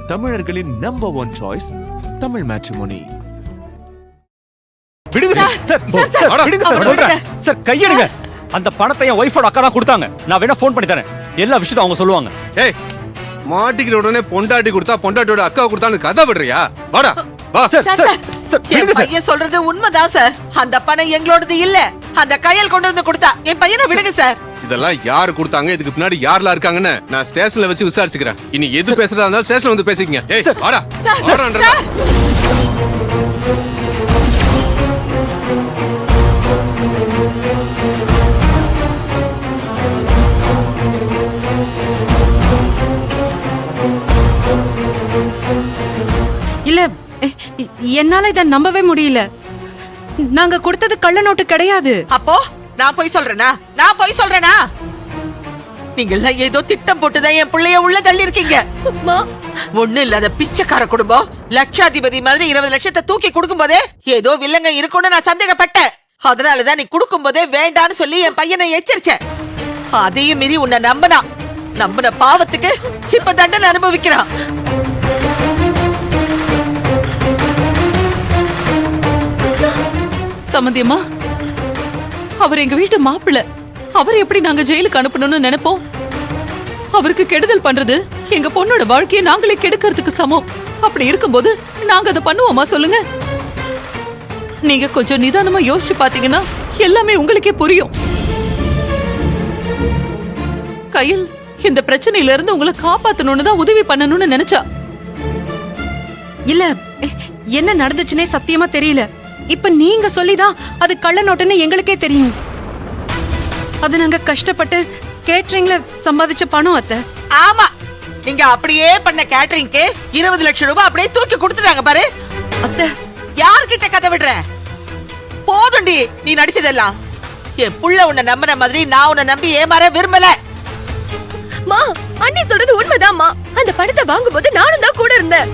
தமிழர்களின் number 1 choice Tamil matrimony. விடுங்க sir. விடுங்க சார், சொல்றேன் சார். கையெடுங்க. அந்த பணத்தை என் ஒய்ஃபோட அக்கா தான் கொடுத்தாங்க. நான் வேணா ஃபோன் பண்ணி தரேன். எல்லா விஷயத்தையும் அவங்க சொல்லுவாங்க. ஏய், மாட்டிக்கிற உடனே பொண்டாட்டி கொடுத்தா பொண்டாட்டியோட அக்கா கொடுத்தான்னு கதை விடுறியா? வாடா வா. சார் சார் சார், விடுங்க சார். பையன் சொல்றது உண்மைதான் சார். அந்த பணம் எங்களோடது இல்ல. அந்த கையல் கொண்டு வந்து கொடுத்தா. என் பையனை விடுங்க சார். இதெல்லாம் யாரு கொடுத்தாங்க, இதுக்கு பின்னாடி யாரெல்லாம் இருக்காங்கன்னு நான் ஸ்டேஷன்ல வச்சு விசாரிச்சுக்கிறேன். இனி எது பேசுறதா இருந்தாலும் ஸ்டேஷன்ல வந்து பேசிக்கங்க. ஏய் வாடா. வாடான்றா. இல்ல, என்னால இத நம்பவே முடியல. நாங்க கொடுத்தது கள்ள நோட்டு கிடையாது. அப்போ நான் போய் சொல்றேனா? நீங்க எல்லாம் ஏதோ திட்டம் போட்டுதான் என் பிள்ளைய உள்ள தள்ளி இருக்கீங்க. ஒண்ணு இல்லாத பிச்சைக்கார குடும்பம் லட்சாதிபதி மாதிரி 20 லட்சத்தை தூக்கி கொடுக்கும் போதே ஏதோ வில்லங்க இருக்கும்னு நான் சந்தேகப்பட்டேன். அதனாலதான் நீ கொடுக்கும் போதே வேண்டான்னு சொல்லி என் பையனை எச்சரிச்சேன். அதையும் மீறி உன்னை நம்பின பாவத்துக்கு இப்ப தண்டனை அனுபவிக்கிறான். சம்மந்தியம்மா, அவர் எங்க வீட்டு மாப்பிள்ளை. அவர் எப்படி நாங்க ஜெயிலுக்கு அனுப்பணும்னு நினைப்போம்? அவருக்கு கெடுதல் பண்றது எங்க பொண்ணோட வாழ்க்கையை நாங்களே கெடுக்கிறதுக்கு சமம். அப்படி இருக்கும்போது நாங்க அதை பண்ணுவோமா சொல்லுங்க? நீங்க கொஞ்சம் நிதானமா யோசிச்சு பாத்தீங்கன்னா எல்லாமே உங்களுக்கே புரியும். கையில் இந்த பிரச்சனையில இருந்து உங்களை காப்பாத்தணும்னு தான் உதவி பண்ணணும்னு நினைச்சா. இல்ல, என்ன நடந்துச்சுன்னே சத்தியமா தெரியல. இப்ப நீங்க சொல்லிதான் அது கள்ள நோட்டுன்னு எங்களுக்கே தெரியும். அது நாங்க கஷ்டப்பட்டு கேட்டரிங்ல சம்பாதிச்ச பணம் அத்தை. ஆமா, நீங்க அப்படியே பண்ண கேட்டரிங்க்கு 20 லட்சம் ரூபாய் அப்படியே தூக்கி கொடுத்துட்டாங்க பாரு. அத்தை, யார்கிட்ட கதை விடுற? போதுண்டி நீ நடிச்சதெல்லாம். என் புள்ள உன்னை நம்பின மாதிரி நான் உன்னை நம்பி ஏமாற விரும்பல. மா, அண்ணி சொல்றது உண்மைதான்மா. அந்த பணத்தை வாங்கும்போது நானும் தான் கூட இருந்தேன்.